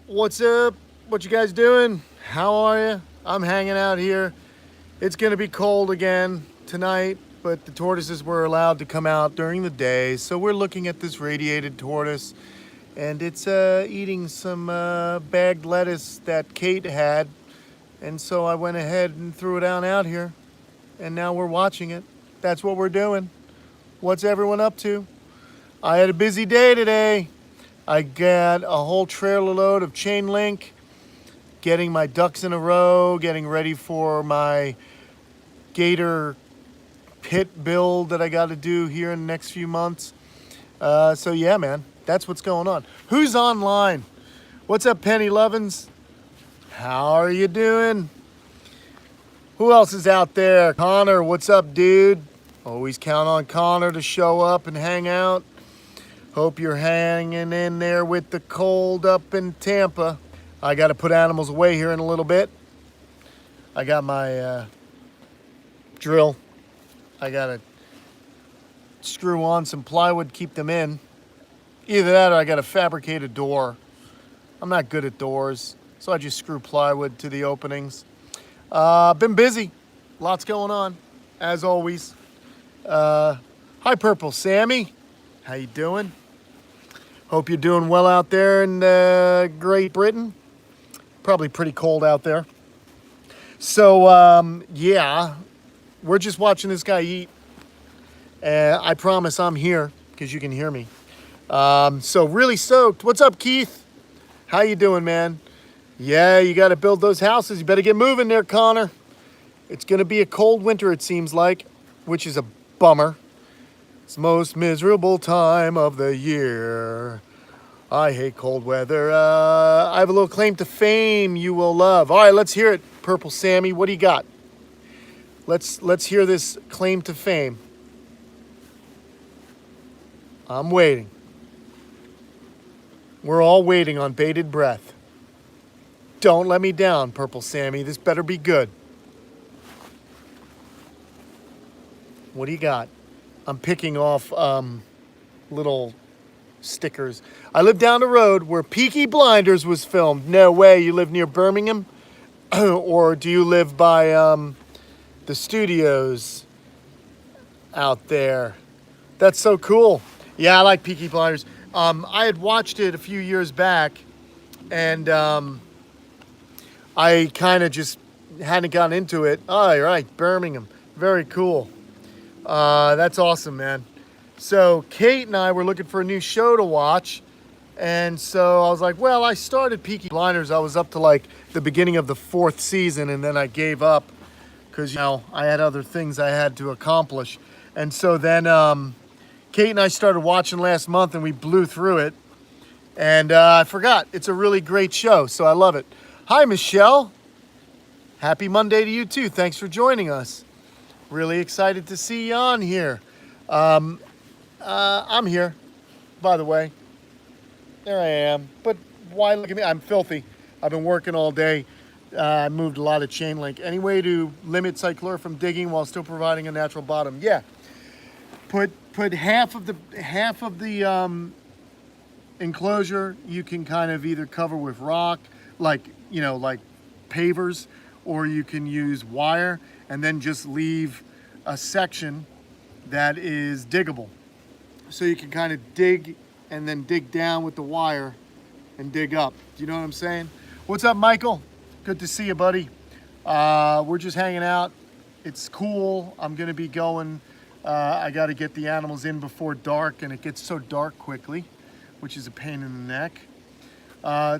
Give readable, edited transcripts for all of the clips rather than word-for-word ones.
What's up? What you guys doing? How are you? I'm hanging out here. It's gonna be cold again tonight, but the tortoises were allowed to come out during the day, so we're looking at this radiated tortoise, and it's eating some bagged lettuce that Kate had, and so I went ahead and threw it out here, and now we're watching it. That's what we're doing. What's everyone up to? I had a busy day today. I got a whole trailer load of chain link, getting my ducks in a row, getting ready for my gator pit build that I got to do here in the next few months. So yeah, man, that's what's going on. Who's online? What's up, Penny Lovins? How are you doing? Who else is out there? Connor, what's up, dude? Always count on Connor to show up and hang out. Hope you're hanging in there with the cold up in Tampa. I got to put animals away here in a little bit. I got my drill. I got to screw on some plywood, keep them in. Either that or I got to fabricate a door. I'm not good at doors, so I just screw plywood to the openings. Been busy. Lots going on, as always. Hi, Purple Sammy. How you doing? Hope you're doing well out there in Great Britain. Probably pretty cold out there. So, yeah, we're just watching this guy eat. I promise I'm here because you can hear me. So really soaked. What's up, Keith? How you doing, man? Yeah, you got to build those houses. You better get moving there, Connor. It's going to be a cold winter, it seems like, which is a bummer. It's the most miserable time of the year. I hate cold weather. I have a little claim to fame you will love. All right, let's hear it, Purple Sammy. What do you got? Let's hear this claim to fame. I'm waiting. We're all waiting on bated breath. Don't let me down, Purple Sammy. This better be good. What do you got? I'm picking off little stickers. I live down the road where Peaky Blinders was filmed. No way. You live near Birmingham? Or do you live by the studios out there? That's so cool. Yeah, I like Peaky Blinders. I had watched it a few years back, and I kind of just hadn't gotten into it. Oh, you're right. Birmingham. Very cool. That's awesome, man. So Kate and I were looking for a new show to watch. And so I was like, well, I started Peaky Blinders. I was up to like the beginning of the 4th season, and then I gave up because, I had other things I had to accomplish. And so then Kate and I started watching last month, and we blew through it. And I forgot. It's a really great show, so I love it. Hi, Michelle. Happy Monday to you, too. Thanks for joining us. Really excited to see you on here. I'm here, by the way. There I am. But why look at me? I'm filthy. I've been working all day. I moved a lot of chain link. Any way to limit cyclorph digging while still providing a natural bottom? Yeah. Put half of the enclosure you can kind of either cover with rock, like pavers, or you can use wire, and then just leave a section that is diggable. So you can kind of dig and then dig down with the wire and dig up. Do you know what I'm saying? What's up, Michael? Good to see you, buddy. We're just hanging out. It's cool. I'm gonna be going. I gotta get the animals in before dark, and it gets so dark quickly, which is a pain in the neck.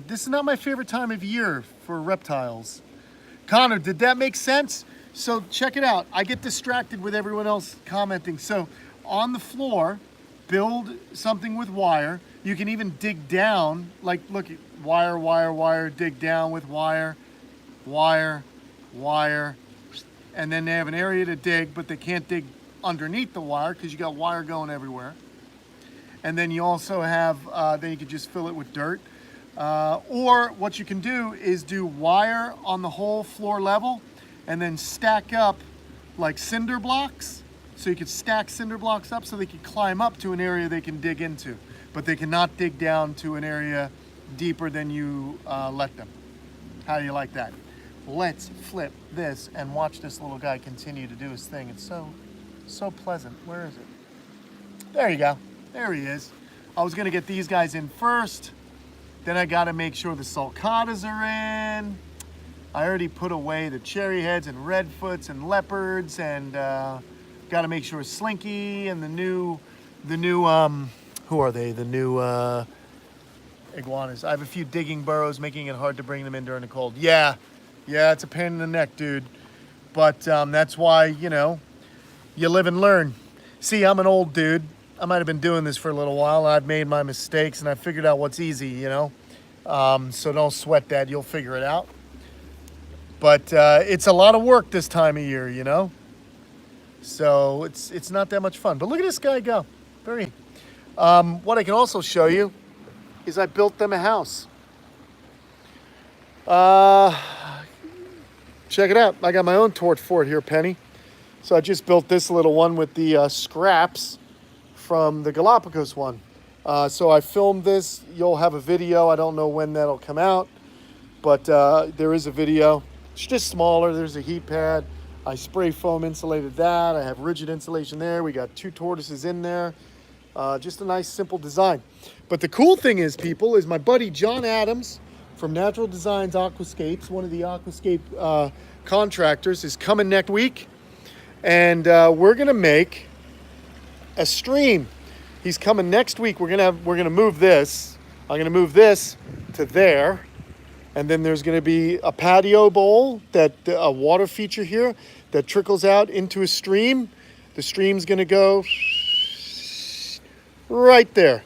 This is not my favorite time of year for reptiles. Connor, did that make sense? So check it out. I get distracted with everyone else commenting. So on the floor, build something with wire. You can even dig down, like look at wire, wire, wire, dig down with wire, wire, wire. And then they have an area to dig, but they can't dig underneath the wire because you got wire going everywhere. And then you also have, then you can just fill it with dirt. Or what you can do is do wire on the whole floor level and then stack up like cinder blocks. So you could stack cinder blocks up so they can climb up to an area they can dig into, but they cannot dig down to an area deeper than you let them. How do you like that? Let's flip this and watch this little guy continue to do his thing. It's so pleasant. Where is it? There you go. There he is. I was gonna get these guys in first. Then I gotta make sure the sulcatas are in. I already put away the cherry heads and redfoots and leopards, and gotta make sure Slinky and the new who are they? The new iguanas. I have a few digging burrows, making it hard to bring them in during the cold. Yeah, it's a pain in the neck, dude. But that's why, you know, you live and learn. See, I'm an old dude. I might have been doing this for a little while. I've made my mistakes and I figured out what's easy, you know. So don't sweat that. You'll figure it out. But it's a lot of work this time of year, you know. So it's not that much fun. But look at this guy go. Very. What I can also show you is I built them a house. Check it out. I got my own torch fort here, Penny. So I just built this little one with the scraps from the Galapagos one. So I filmed this. You'll have a video. I don't know when that'll come out, but there is a video. It's just smaller. There's a heat pad. I spray foam insulated that. I have rigid insulation there. We got 2 tortoises in there. Just a nice simple design. But the cool thing is, people, is my buddy John Adams from Natural Designs Aquascapes, one of the aquascape contractors, is coming next week. And we're gonna make a stream. He's coming next week. We're gonna move this. I'm gonna move this to there, and then there's gonna be a patio bowl, that a water feature here that trickles out into a stream. The stream's gonna go right there.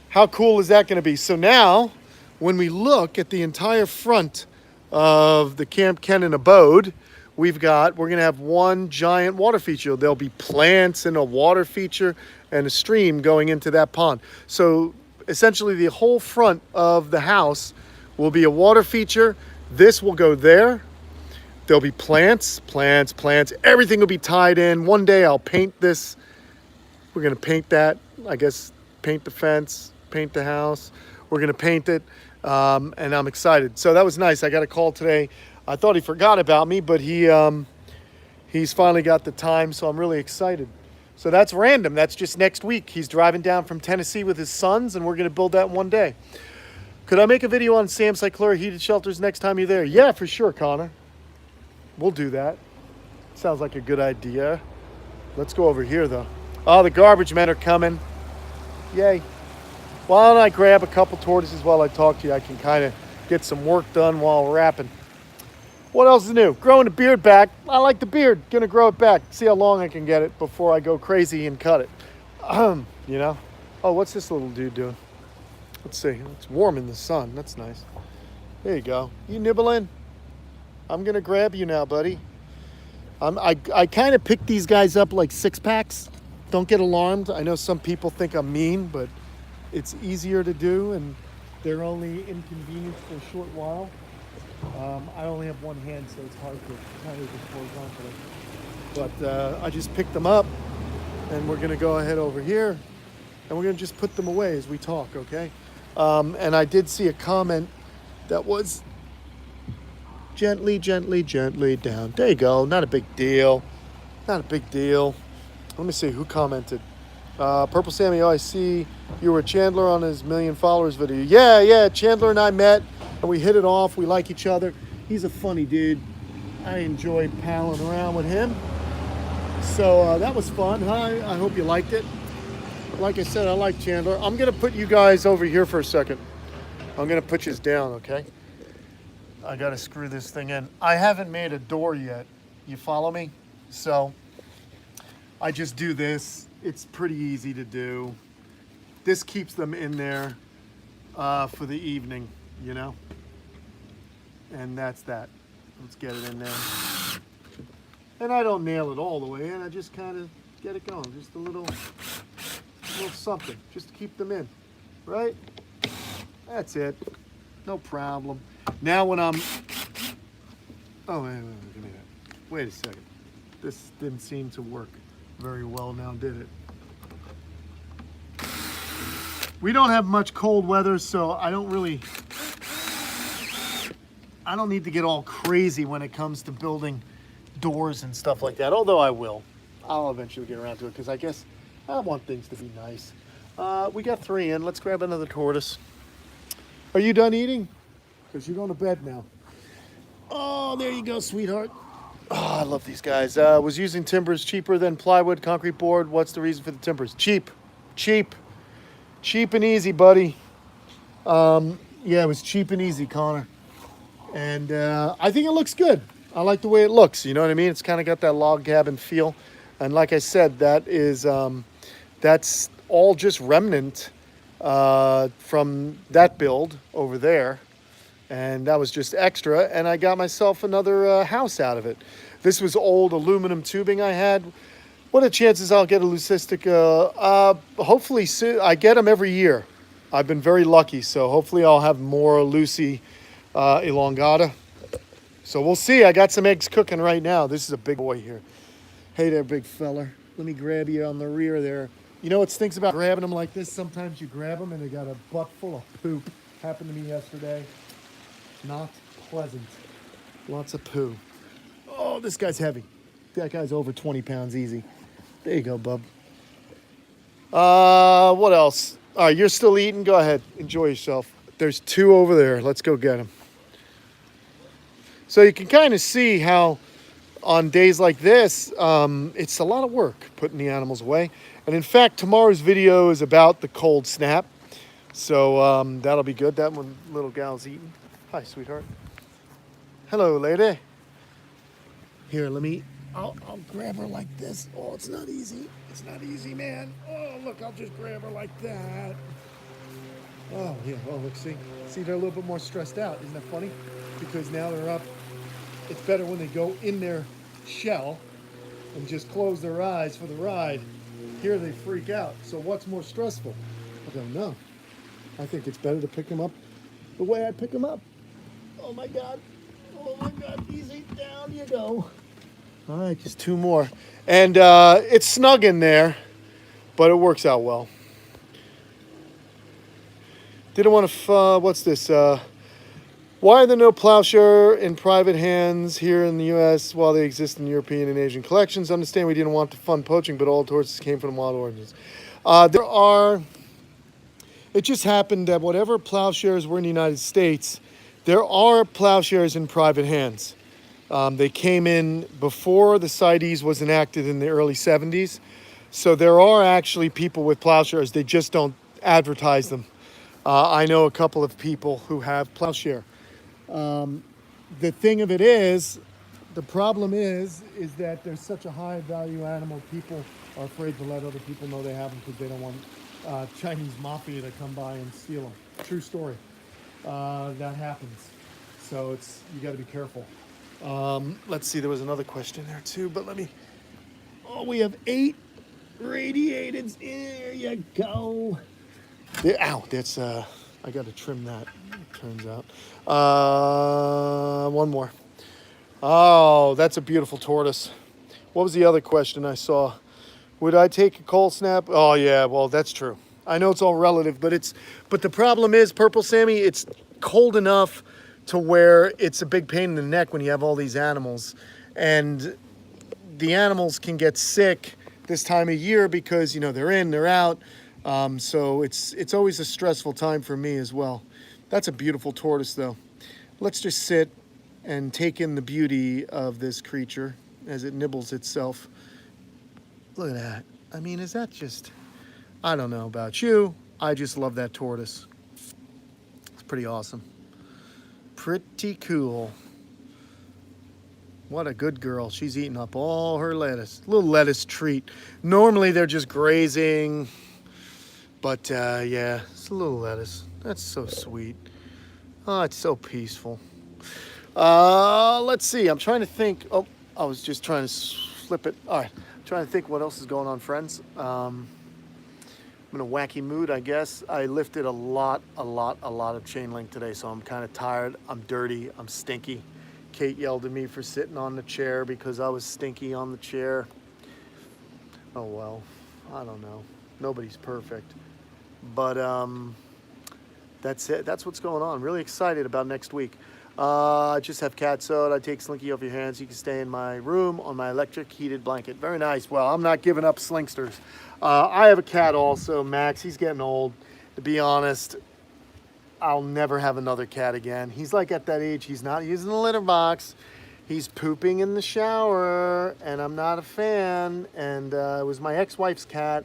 How cool is that gonna be? So now, when we look at the entire front of the Kamp Kenan abode, we're gonna have one giant water feature. There'll be plants and a water feature and a stream going into that pond. So essentially the whole front of the house will be a water feature. This will go there. There'll be plants. Everything will be tied in. One day I'll paint this. We're gonna paint that, I guess, paint the fence, paint the house. We're gonna paint it, and I'm excited. So that was nice. I got a call today. I thought he forgot about me, but he's finally got the time, so I'm really excited. So that's random. That's just next week. He's driving down from Tennessee with his sons, and we're going to build that in one day. Could I make a video on Sam Cyclura heated shelters next time you're there? Yeah, for sure, Connor. We'll do that. Sounds like a good idea. Let's go over here, though. Oh, the garbage men are coming. Yay. Why don't I grab a couple tortoises while I talk to you? I can kind of get some work done while wrapping. What else is new? Growing the beard back. I like the beard. Gonna grow it back. See how long I can get it before I go crazy and cut it. You know? Oh, what's this little dude doing? Let's see. It's warm in the sun. That's nice. There you go. You nibbling? I'm gonna grab you now, buddy. I kind of pick these guys up like 6-packs. Don't get alarmed. I know some people think I'm mean, but it's easier to do, and they're only inconvenienced for a short while. I only have one hand, so it's hard to carry this horizontally. But I just picked them up, and we're going to go ahead over here, and we're going to just put them away as we talk, okay? And I did see a comment that was gently down. There you go. Not a big deal. Not a big deal. Let me see who commented. Purple Sammy, oh, I see you were Chandler on his 1 million followers video. Yeah, Chandler and I met, and we hit it off. We like each other. He's a funny dude. I enjoy palling around with him. So that was fun. Hi, I hope you liked it. Like I said, I like Chandler. I'm going to put you guys over here for a second. I'm going to put you down, okay? I got to screw this thing in. I haven't made a door yet. You follow me? So I just do this. It's pretty easy to do. This keeps them in there for the evening, you know? And that's that. Let's get it in there. And I don't nail it all the way in. I just kind of get it going. Just a little something, just to keep them in, right? That's it. No problem. Now when I'm... Oh, wait a second. This didn't seem to work very well now, did it? We don't have much cold weather, so I don't really I don't need to get all crazy when it comes to building doors and stuff like that, although I will. I'll eventually get around to it because I guess I want things to be nice. We got 3 in. Let's grab another tortoise. Are you done eating? Because you're going to bed now. Oh, there you go, sweetheart. Oh, I love these guys. Was using timbers cheaper than plywood, concrete board. What's the reason for the timbers? Cheap. Cheap. Cheap and easy, buddy. Yeah, it was cheap and easy, Connor. And I think it looks good. I like the way it looks. You know what I mean? It's kind of got that log cabin feel. And like I said, that is that's all just remnant from that build over there. And that was just extra. And I got myself another house out of it. This was old aluminum tubing I had. What are the chances I'll get a leucistica? Hopefully soon. I get them every year. I've been very lucky. So hopefully I'll have more Lucy elongata. So we'll see. I got some eggs cooking right now. This is a big boy here. Hey there, big fella. Let me grab you on the rear there. You know what stinks about grabbing them like this? Sometimes you grab them and they got a butt full of poop. Happened to me yesterday. Not pleasant. Lots of poo. Oh, this guy's heavy. That guy's over 20 pounds easy. There you go, bub. What else? All right, you're still eating? Go ahead. Enjoy yourself. There's 2 over there. Let's go get them. So you can kind of see how on days like this, it's a lot of work putting the animals away. And in fact, tomorrow's video is about the cold snap. So that'll be good. That one little gal's eating. Hi, sweetheart. Hello, lady. Here, I'll grab her like this. Oh, it's not easy. It's not easy, man. Oh, look, I'll just grab her like that. Oh, yeah. Oh, look, see, they're a little bit more stressed out. Isn't that funny? Because now they're up. It's better when they go in their shell and just close their eyes for the ride. Here they freak out. So what's more stressful? I don't know. I think it's better to pick them up the way I pick them up. Oh my God. Oh my God. Easy. Down you go. All right, just 2 more. And it's snug in there, but it works out well. Didn't want to, what's this? Why are there no plowshare in private hands here in the U.S. while they exist in European and Asian collections? Understand we didn't want to fund poaching, but all horses came from wild origins. It just happened that whatever plowshares were in the United States, there are plowshares in private hands. They came in before the CITES was enacted in the early 70s. So there are actually people with plowshares. They just don't advertise them. I know a couple of people who have plowshare. The thing of it is, the problem is that there's such a high value animal, people are afraid to let other people know they have them because they don't want Chinese mafia to come by and steal them. True story. That happens. So you got to be careful. Let's see, there was another question there too, but we have 8 radiateds. There you go. Ow, that's, I got to trim that, it turns out. 1 more. Oh, that's a beautiful tortoise. What was the other question I saw? Would I take a cold snap? Oh yeah, well, that's true. I know it's all relative, but the problem is, Purple Sammy, it's cold enough to where it's a big pain in the neck when you have all these animals. And the animals can get sick this time of year because, they're in, they're out. So it's always a stressful time for me as well. That's a beautiful tortoise, though. Let's just sit and take in the beauty of this creature as it nibbles itself. Look at that. I mean, is that just... I don't know about you. I just love that tortoise. It's pretty awesome. Pretty cool. What a good girl. She's eating up all her lettuce. Little lettuce treat. Normally they're just grazing. But yeah, it's a little lettuce. That's so sweet. Oh, it's so peaceful. Let's see. I'm trying to think. Oh, I was just trying to flip it. All right. I'm trying to think what else is going on, friends. I'm in a wacky mood, I guess. I lifted a lot of chain link today, so I'm kind of tired. I'm dirty. I'm stinky. Kate yelled at me for sitting on the chair because I was stinky on the chair. Oh, well, I don't know. Nobody's perfect. But that's it. That's what's going on. Really excited about next week. I just have cat soda. I take Slinky off your hands. You can stay in my room on my electric heated blanket. Very nice. Well, I'm not giving up Slinksters. I have a cat also, Max. He's getting old. To be honest, I'll never have another cat again. He's like at that age, he's not using the litter box. He's pooping in the shower, and I'm not a fan. And it was my ex-wife's cat,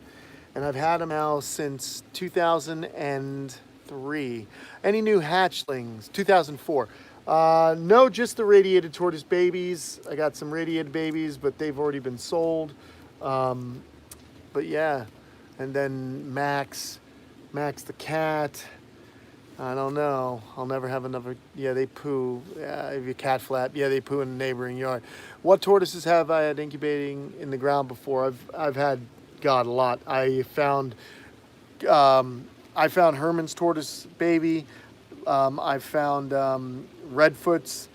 and I've had him now since 2003. Any new hatchlings? 2004. No, just the radiated tortoise babies. I got some radiated babies, but they've already been sold. But yeah, and then Max the cat. I don't know. I'll never have another. Yeah, they poo. Yeah, if you cat flap, yeah, they poo in the neighboring yard. What tortoises have I had incubating in the ground before? I've had, God, a lot. I found Herman's tortoise baby. I found redfoots.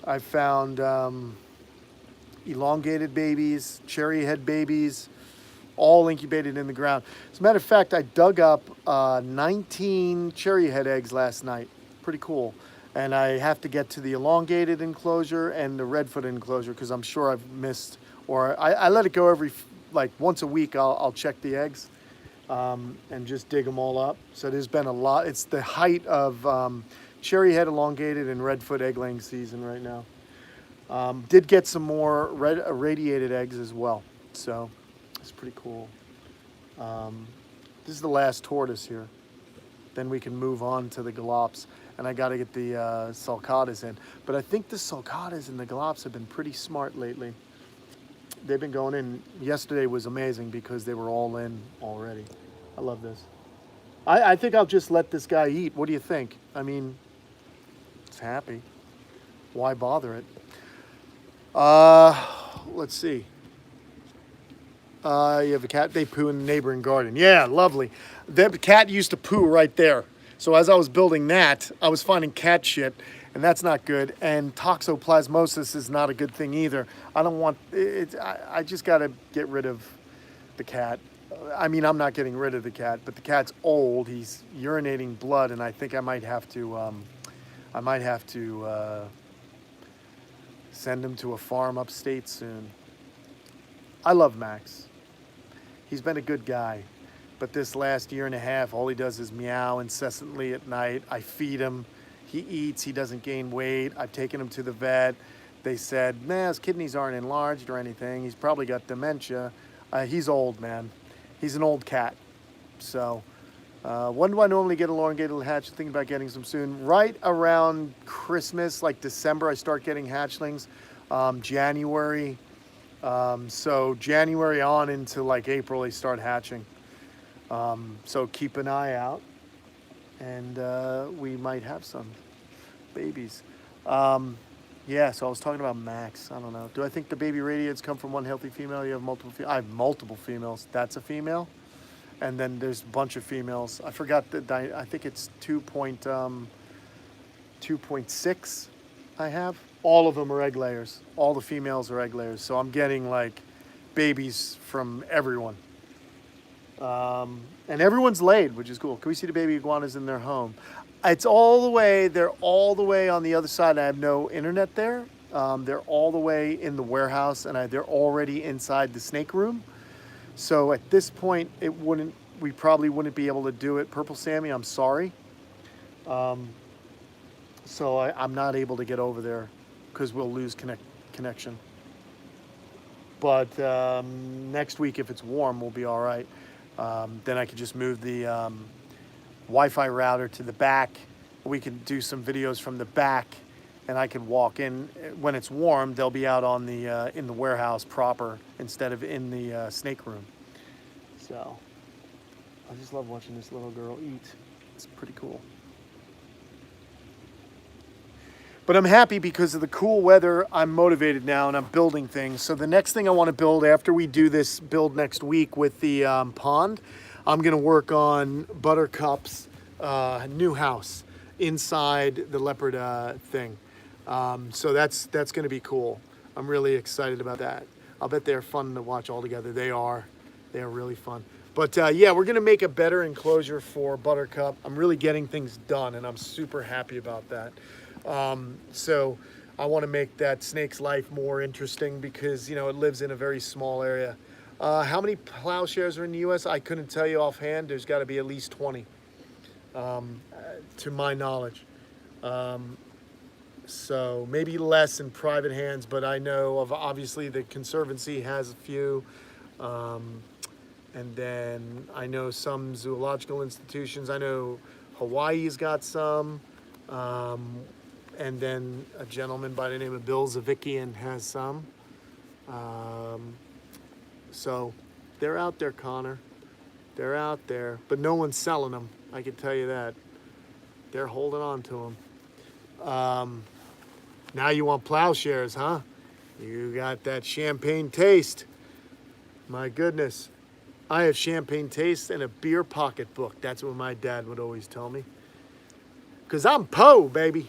I found elongated babies, cherry head babies, all incubated in the ground. As a matter of fact, I dug up 19 cherry head eggs last night. Pretty cool. And I have to get to the elongated enclosure and the redfoot enclosure because I'm sure I've missed, or I let it go every, like once a week, I'll check the eggs and just dig them all up. So there's been a lot. It's the height of cherry head, elongated, and redfoot egg laying season right now. Did get some more radiated eggs as well. So it's pretty cool. This is the last tortoise here. Then we can move on to the galops. And I got to get the sulcatas in. But I think the sulcatas and the galops have been pretty smart lately. They've been going in. Yesterday was amazing because they were all in already. I love this. I think I'll just let this guy eat. What do you think? I mean, it's happy. Why bother it? Let's see. You have a cat, they poo in the neighboring garden. Yeah, lovely. The cat used to poo right there. So as I was building that, I was finding cat shit, and that's not good. And toxoplasmosis is not a good thing either. I don't want it. I just got to get rid of the cat. I mean, I'm not getting rid of the cat, but the cat's old. He's urinating blood, and I think I might have to send him to a farm upstate soon. I love Max. He's been a good guy, but this last year and a half, all he does is meow incessantly at night. I feed him, he eats, he doesn't gain weight. I've taken him to the vet. They said, man, his kidneys aren't enlarged or anything. He's probably got dementia. He's old, man. He's an old cat. So when do I normally get elongated hatch? Thinking about getting some soon. Right around Christmas, like December, I start getting hatchlings. January. So January on into like April, they start hatching. So keep an eye out, and we might have some babies. Yeah, so I was talking about Max. I don't know. Do I think the baby radiates come from one healthy female? You have multiple I have multiple females. That's a female. And then there's a bunch of females. I forgot I think it's 2.6 I have. All of them are egg layers. All the females are egg layers. So I'm getting like babies from everyone. And everyone's laid, which is cool. Can we see the baby iguanas in their home? It's all the way, they're all the way on the other side. I have no internet there. They're all the way in the warehouse, and they're already inside the snake room. So at this point, we probably wouldn't be able to do it. Purple Sammy, I'm sorry. So I'm not able to get over there because we'll lose connection. But next week, if it's warm, we'll be all right. Then I could just move the Wi-Fi router to the back. We can do some videos from the back, and I can walk in. When it's warm, they'll be out on the in the warehouse proper instead of in the snake room. So I just love watching this little girl eat. It's pretty cool. But I'm happy because of the cool weather. I'm motivated now, and I'm building things. So the next thing I want to build after we do this build next week with the pond, I'm going to work on Buttercup's new house inside the leopard thing. So that's going to be cool. I'm really excited about that. I'll bet they're fun to watch all together. They are really fun. But yeah, we're gonna make a better enclosure for Buttercup. I'm really getting things done, and I'm super happy about that. So I want to make that snake's life more interesting because, you know, it lives in a very small area. How many plowshares are in the U.S.? I couldn't tell you offhand. There's got to be at least 20, to my knowledge. So maybe less in private hands, but I know of obviously the Conservancy has a few. And then I know some zoological institutions. I know Hawaii's got some. And then a gentleman by the name of Bill Zavikian has some. So they're out there, Connor. They're out there, but no one's selling them. I can tell you that. They're holding on to them. Now you want plowshares, huh? You got that champagne taste. My goodness. I have champagne taste and a beer pocketbook. That's what my dad would always tell me. Because I'm po, baby.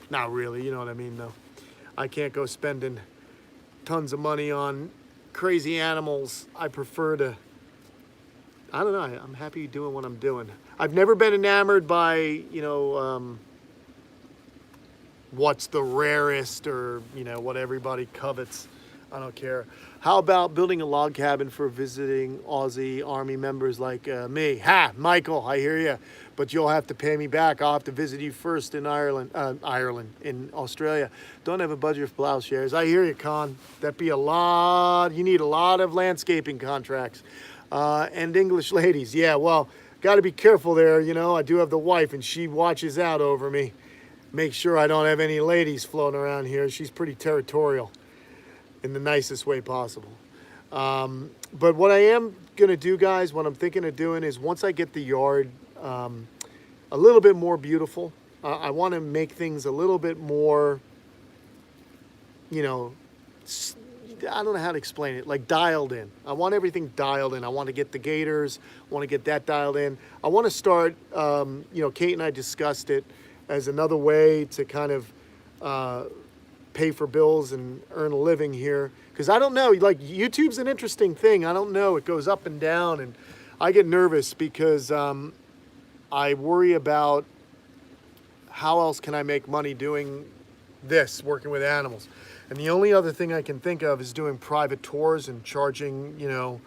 Not really, you know what I mean, though. I can't go spending tons of money on crazy animals. I prefer to, I don't know, I'm happy doing what I'm doing. I've never been enamored by, you know, what's the rarest or, you know, what everybody covets. I don't care. How about building a log cabin for visiting Aussie Army members like me? Ha, Michael, I hear you. But you'll have to pay me back. I'll have to visit you first in Ireland, in Australia. Don't have a budget for plowshares. I hear you, Con. That'd be a lot. You need a lot of landscaping contracts. And English ladies. Yeah, well, got to be careful there. You know, I do have the wife, and she watches out over me. Make sure I don't have any ladies floating around here. She's pretty territorial in the nicest way possible. But what I am going to do, guys, what I'm thinking of doing is once I get the yard a little bit more beautiful, I want to make things a little bit more, you know, I don't know how to explain it, like dialed in. I want everything dialed in. I want to get the gators. I want to get that dialed in. I want to start, you know, Kate and I discussed it as another way to kind of pay for bills and earn a living here. Because I don't know, like YouTube's an interesting thing. I don't know, it goes up and down, and I get nervous because I worry about how else can I make money doing this, working with animals. And the only other thing I can think of is doing private tours and charging, you know,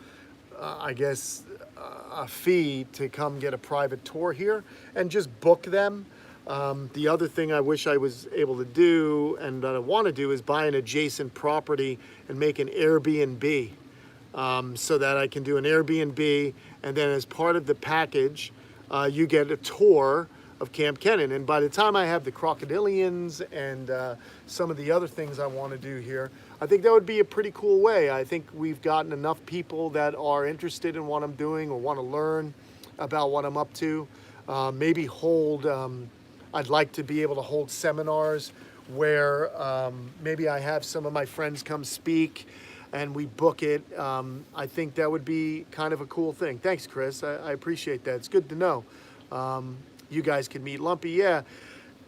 I guess a fee to come get a private tour here and just book them. The other thing I wish I was able to do and that I want to do is buy an adjacent property and make an Airbnb, so that I can do an Airbnb, and then as part of the package, you get a tour of Kamp Kenan. And by the time I have the crocodilians and some of the other things I want to do here, I think that would be a pretty cool way. I think we've gotten enough people that are interested in what I'm doing or want to learn about what I'm up to. Maybe hold, I'd like to be able to hold seminars where maybe I have some of my friends come speak and we book it. I think that would be kind of a cool thing. Thanks, Chris. I appreciate that. It's good to know. You guys can meet Lumpy, yeah.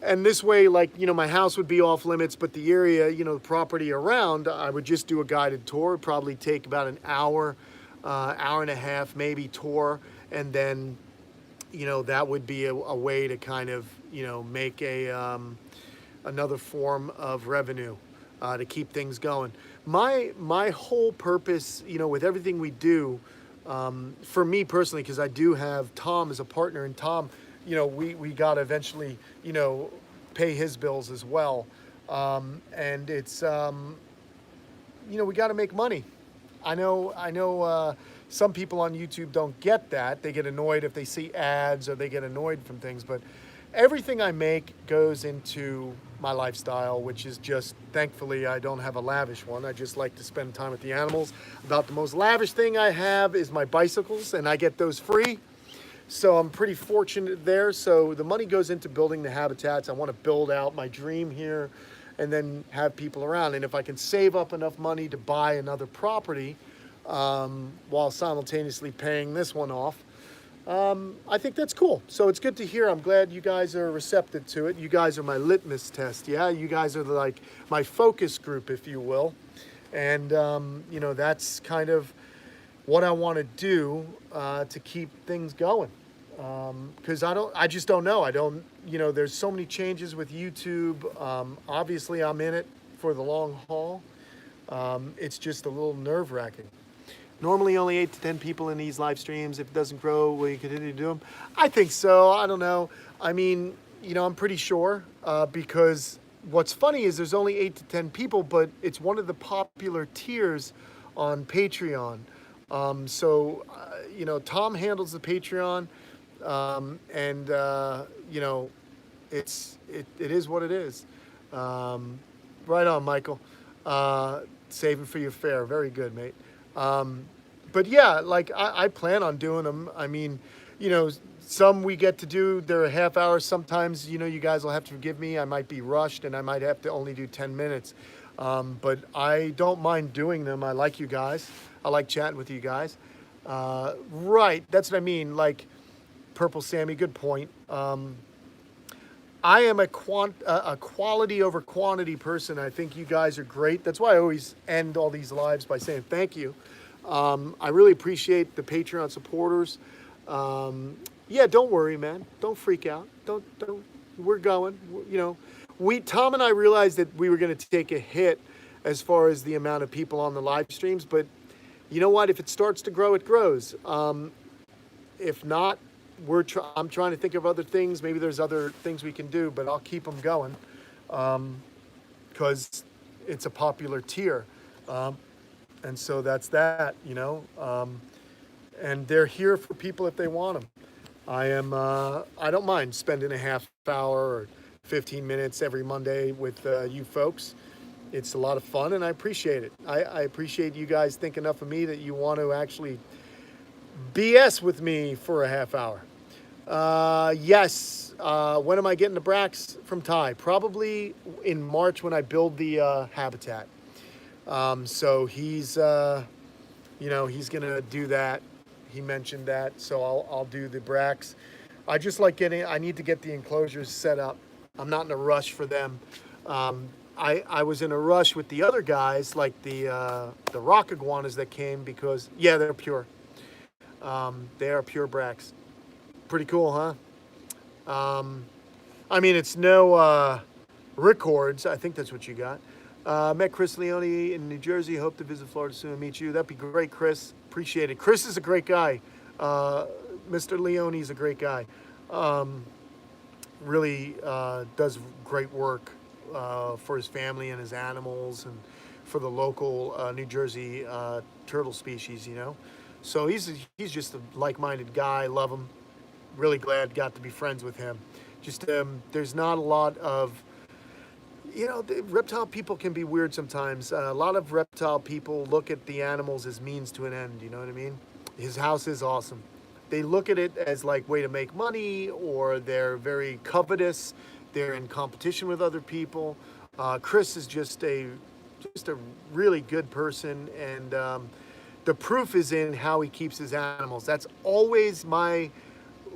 And this way, like, you know, my house would be off limits, but the area, you know, the property around, I would just do a guided tour. It'd probably take about an hour, hour and a half, maybe tour. And then, you know, that would be a way to kind of, you know, make a another form of revenue to keep things going. My whole purpose, you know, with everything we do, for me personally, because I do have Tom as a partner, and Tom, you know, we got to eventually, you know, pay his bills as well. And it's, you know, we got to make money. I know some people on YouTube don't get that. They get annoyed if they see ads or they get annoyed from things, but everything I make goes into my lifestyle, which is just, thankfully, I don't have a lavish one. I just like to spend time with the animals. About the most lavish thing I have is my bicycles, and I get those free. So I'm pretty fortunate there. So the money goes into building the habitats. I want to build out my dream here and then have people around. And if I can save up enough money to buy another property while simultaneously paying this one off, I think that's cool. So it's good to hear. I'm glad you guys are receptive to it. You guys are my litmus test. Yeah, you guys are like my focus group, if you will. And, you know, that's kind of what I want to do to keep things going. Because I just don't know. There's so many changes with YouTube. Obviously, I'm in it for the long haul. It's just a little nerve wracking. Normally, only 8 to 10 people in these live streams. If it doesn't grow, will you continue to do them? I think so. I don't know. I mean, I'm pretty sure because what's funny is there's only 8 to 10 people, but it's one of the popular tiers on Patreon. Tom handles the Patreon, and it is what it is. Right on, Michael. Saving for your fare. Very good, mate. But yeah, like I plan on doing them. I mean, some we get to do, they're a half hour. Sometimes, you guys will have to forgive me. I might be rushed and I might have to only do 10 minutes. But I don't mind doing them. I like you guys. I like chatting with you guys. Right. That's what I mean. Like Purple Sammy, good point. I am a quality over quantity person. I think you guys are great. That's why I always end all these lives by saying thank you. I really appreciate the Patreon supporters. Yeah, don't worry, man. Don't freak out. Don't. We're going. Tom and I realized that we were going to take a hit as far as the amount of people on the live streams. But you know what? If it starts to grow, it grows. If not, I'm trying to think of other things. Maybe there's other things we can do, but I'll keep them going because it's a popular tier. And so that's that, and they're here for people if they want them. I don't mind spending a half hour or 15 minutes every Monday with you folks. It's a lot of fun and I appreciate it. I appreciate you guys think enough of me that you want to actually BS with me for a half hour. Yes. When am I getting the Brax from Ty? Probably in March when I build the habitat. So he's gonna do that. He mentioned that, so I'll do the Brax. I need to get the enclosures set up. I'm not in a rush for them. I was in a rush with the other guys, like the rock iguanas that came because, yeah, they're pure. They are pure Brax. Pretty cool, huh? I mean, it's no records. I think that's what you got. Met Chris Leone in New Jersey. Hope to visit Florida soon and meet you. That'd be great, Chris. Appreciate it. Chris is a great guy. Mr. Leone is a great guy. Really does great work for his family and his animals and for the local New Jersey turtle species, So he's just a like-minded guy. Love him. Really glad got to be friends with him. Just there's not a lot of the reptile people can be weird sometimes. A lot of reptile people look at the animals as means to an end. You know what I mean? His house is awesome. They look at it as like way to make money, or they're very covetous. They're in competition with other people. Chris is just a really good person, and the proof is in how he keeps his animals. That's always my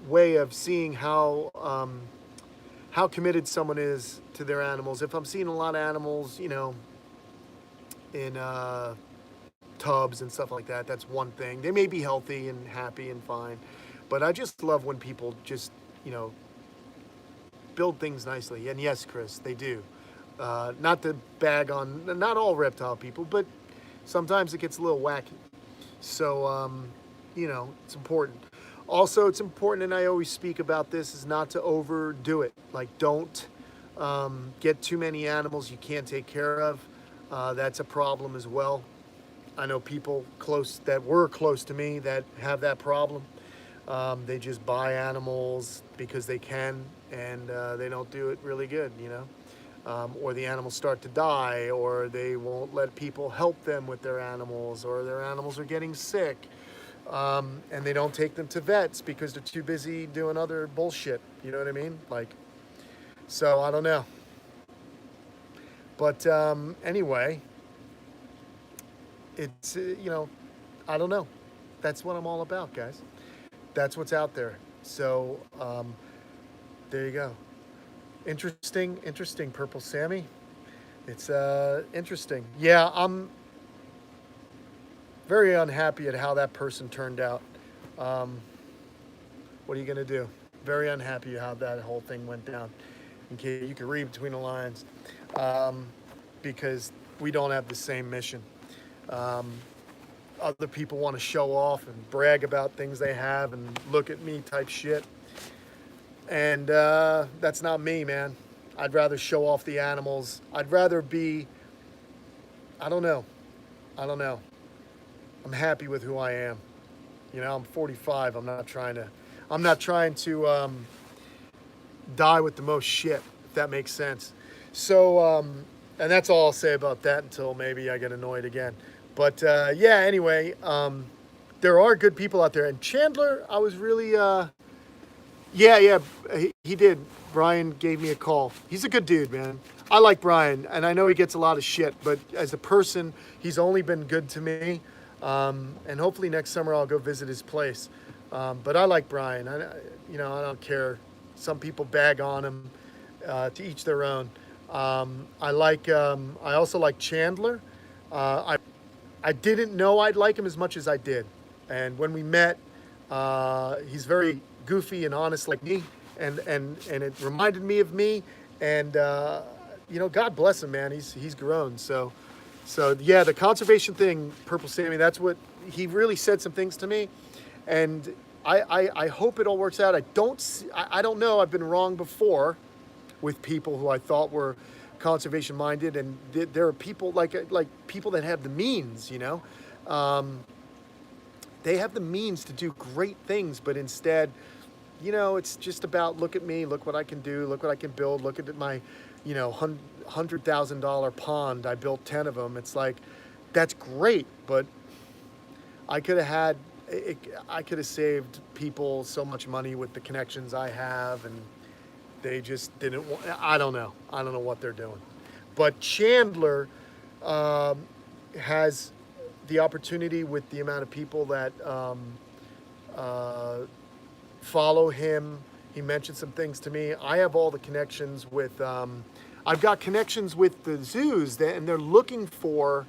way of seeing how committed someone is to their animals. If I'm seeing a lot of animals, in tubs and stuff like that, that's one thing. They may be healthy and happy and fine, but I just love when people just, build things nicely. And yes, Chris, they do. Not to bag on, not all reptile people, but sometimes it gets a little wacky. So, it's important. Also, it's important, and I always speak about this, is not to overdo it. Like, don't get too many animals you can't take care of. That's a problem as well. I know people that were close to me that have that problem. They just buy animals because they can, and they don't do it really good, or the animals start to die, or they won't let people help them with their animals, or their animals are getting sick. And they don't take them to vets because they're too busy doing other bullshit. You know what I mean? So I don't know. But anyway, it's, I don't know. That's what I'm all about, guys. That's what's out there. So there you go. Interesting, Purple Sammy. It's interesting. Yeah, very unhappy at how that person turned out. What are you gonna do? Very unhappy how that whole thing went down. In case you can read between the lines, um, because we don't have the same mission. Um, Other people want to show off and brag about things they have and look at me type shit. And that's not me, man. I'd rather show off the animals. I'd rather be, I don't know. I don't know. I'm happy with who I am. You know, I'm 45. I'm not trying to die with the most shit, if that makes sense. So, and that's all I'll say about that until maybe I get annoyed again. But yeah, anyway, there are good people out there. And Chandler, I was really, yeah, he did. Brian gave me a call. He's a good dude, man. I like Brian, and I know he gets a lot of shit, but as a person, he's only been good to me. And hopefully next summer I'll go visit his place. But I like Brian. I don't care. Some people bag on him. To each their own. I also like Chandler. I didn't know I'd like him as much as I did. And when we met, he's very goofy and honest like me. And it reminded me of me. And, God bless him, man. He's grown. So yeah, the conservation thing, Purple Sammy, that's what, he really said some things to me. And I hope it all works out. I don't know. I've been wrong before with people who I thought were conservation minded, and there are people like people that have the means, they have the means to do great things, but instead, it's just about, look at me, look what I can do, look what I can build, look at my, $100,000 pond. I built 10 of them. It's like, that's great, but I could have saved people so much money with the connections I have, and they just didn't want, I don't know what they're doing. But Chandler has the opportunity with the amount of people that follow him. He mentioned some things to me. I have all the connections with, I've got connections with the zoos, and they're looking for,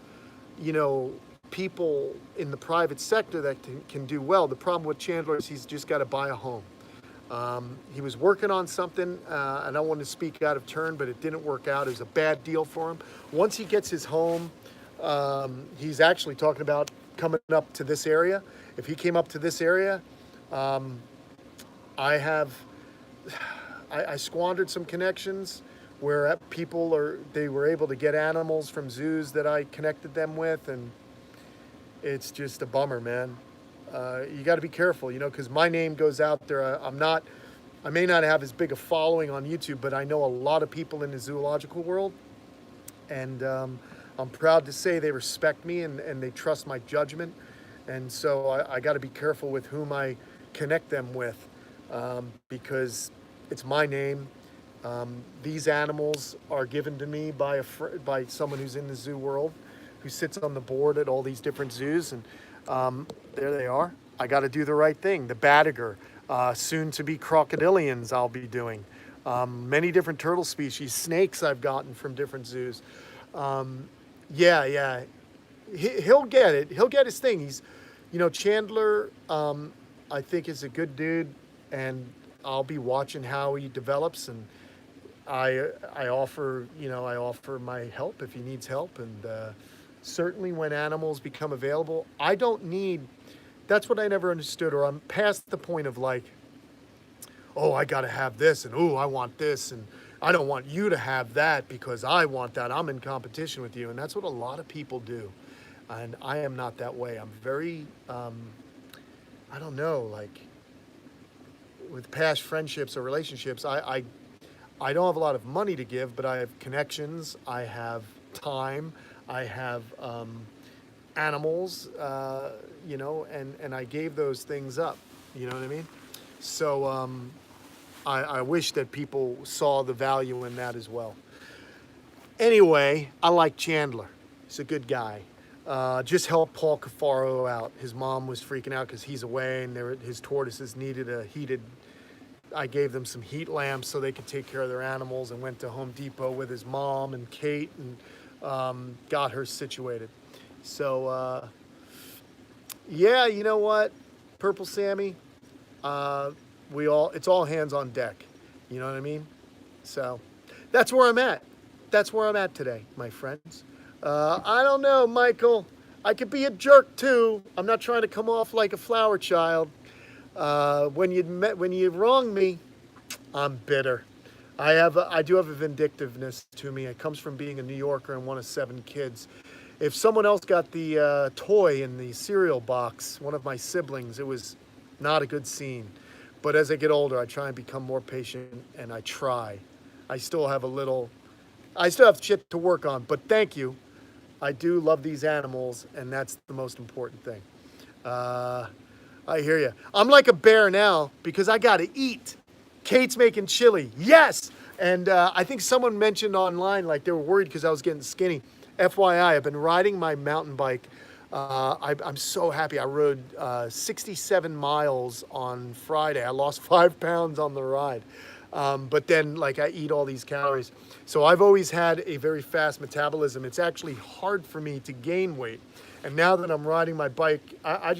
people in the private sector that can do well. The problem with Chandler is he's just got to buy a home. He was working on something, and I don't want to speak out of turn, but it didn't work out. It was a bad deal for him. Once he gets his home, he's actually talking about coming up to this area. If he came up to this area, I squandered some connections where they were able to get animals from zoos that I connected them with, and it's just a bummer, man. You got to be careful, because my name goes out there. I may not have as big a following on YouTube, but I know a lot of people in the zoological world, and I'm proud to say they respect me and they trust my judgment, and so I got to be careful with whom I connect them with, because it's my name. These animals are given to me by someone who's in the zoo world, who sits on the board at all these different zoos, and there they are. I got to do the right thing. The Badiger, soon to be crocodilians I'll be doing. Many different turtle species, snakes I've gotten from different zoos. Yeah. He'll get it. He'll get his thing. He's, Chandler, I think is a good dude, and I'll be watching how he develops, and I offer my help if he needs help, and certainly when animals become available, that's what I never understood, or I'm past the point of like, oh, I gotta have this, and oh, I want this, and I don't want you to have that because I want that. I'm in competition with you, and that's what a lot of people do, and I am not that way. I'm very, I don't know, like with past friendships or relationships, I don't have a lot of money to give, but I have connections, I have time, I have animals, and I gave those things up, you know what I mean? So I wish that people saw the value in that as well. Anyway, I like Chandler. He's a good guy. Just helped Paul Cafaro out. His mom was freaking out because he's away, and his tortoises needed I gave them some heat lamps so they could take care of their animals, and went to Home Depot with his mom and Kate, and got her situated. So Yeah, you know what, Purple Sammy, uh, it's all hands on deck. You know what I mean? So that's where I'm at. That's where I'm at today, my friends. I don't know, Michael. I could be a jerk too. I'm not trying to come off like a flower child. When you wrong me, I'm bitter. I do have a vindictiveness to me. It comes from being a New Yorker and one of 7 kids. If someone else got the toy in the cereal box, one of my siblings, it was not a good scene. But as I get older, I try and become more patient, and I try. I still have a little, I still have shit to work on, but thank you. I do love these animals, and that's the most important thing. Uh, I hear you. I'm like a bear now because I got to eat. Kate's making chili. Yes. And I think someone mentioned online, like they were worried because I was getting skinny. FYI, I've been riding my mountain bike. I'm so happy. I rode 67 miles on Friday. I lost 5 pounds on the ride. But then, like, I eat all these calories. So I've always had a very fast metabolism. It's actually hard for me to gain weight. And now that I'm riding my bike, I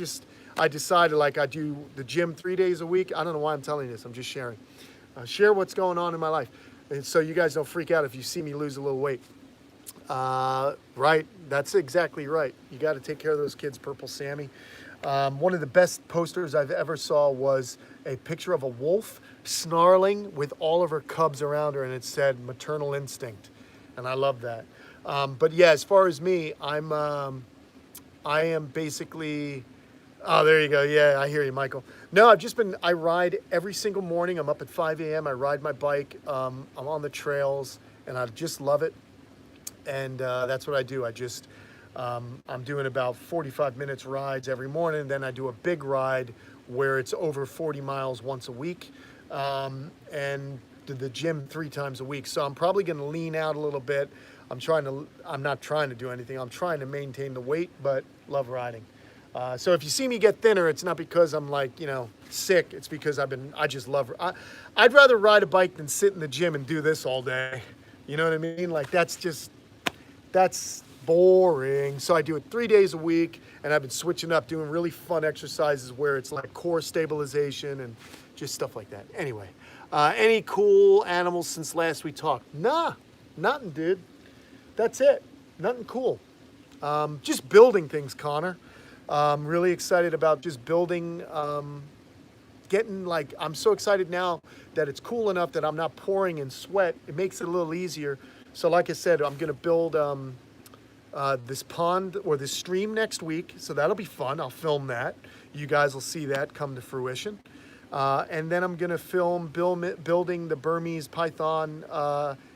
decided, like, I do the gym 3 days a week. I don't know why I'm telling you this. I'm just sharing. Share what's going on in my life. And so you guys don't freak out if you see me lose a little weight. Right. That's exactly right. You got to take care of those kids, Purple Sammy. One of the best posters I've ever saw was a picture of a wolf snarling with all of her cubs around her, and it said maternal instinct. And I love that. But yeah, as far as me, I am basically, oh, there you go. Yeah, I hear you, Michael. No, I ride every single morning. I'm up at 5 a.m. I ride my bike. I'm on the trails, and I just love it. And that's what I do. I'm doing about 45 minutes rides every morning. Then I do a big ride where it's over 40 miles once a week, and to the gym 3 times a week. So I'm probably going to lean out a little bit. I'm not trying to do anything. I'm trying to maintain the weight, but love riding. So if you see me get thinner, it's not because I'm like, sick. It's because I just love it. I'd rather ride a bike than sit in the gym and do this all day. You know what I mean? Like that's boring. So I do it 3 days a week, and I've been switching up, doing really fun exercises where it's like core stabilization and just stuff like that. Anyway, any cool animals since last we talked? Nah, nothing, dude. That's it. Nothing cool. Just building things, Connor. I'm really excited about just building, I'm so excited now that it's cool enough that I'm not pouring in sweat. It makes it a little easier. So like I said, I'm going to build this pond or this stream next week. So that'll be fun. I'll film that. You guys will see that come to fruition. And then I'm going to film building the Burmese python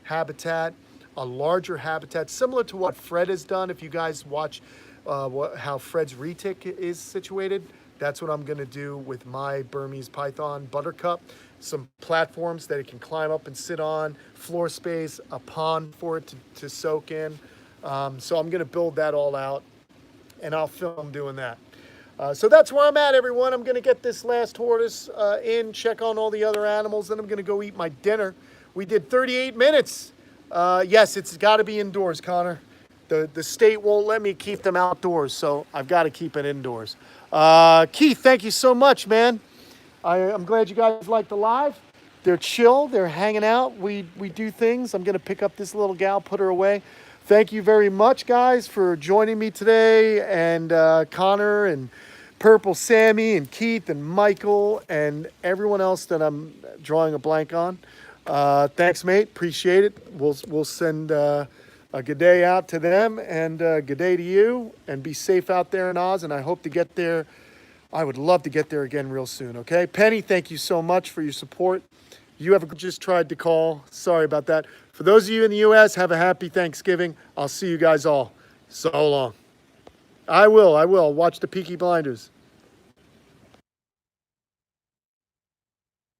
habitat, a larger habitat, similar to what Fred has done. If you guys watch how Fred's retic is situated, that's what I'm going to do with my Burmese python Buttercup. Some platforms that it can climb up and sit on, floor space, a pond for it to soak in. So I'm going to build that all out, and I'll film doing that. So that's where I'm at, everyone. I'm going to get this last tortoise in, check on all the other animals, then I'm going to go eat my dinner. We did 38 minutes. Yes, it's got to be indoors, Connor. The state won't let me keep them outdoors, so I've got to keep it indoors. Keith, thank you so much, man. I'm glad you guys like the live. They're chill. They're hanging out. We do things. I'm going to pick up this little gal, put her away. Thank you very much, guys, for joining me today. And Connor and Purple Sammy and Keith and Michael and everyone else that I'm drawing a blank on. Thanks, mate. Appreciate it. We'll send a good day out to them and good day to you. And be safe out there in Oz. And I hope to get there. I would love to get there again real soon, okay? Penny, thank you so much for your support. You have just tried to call. Sorry about that. For those of you in the U.S., have a happy Thanksgiving. I'll see you guys all. So long. I will. Watch the Peaky Blinders.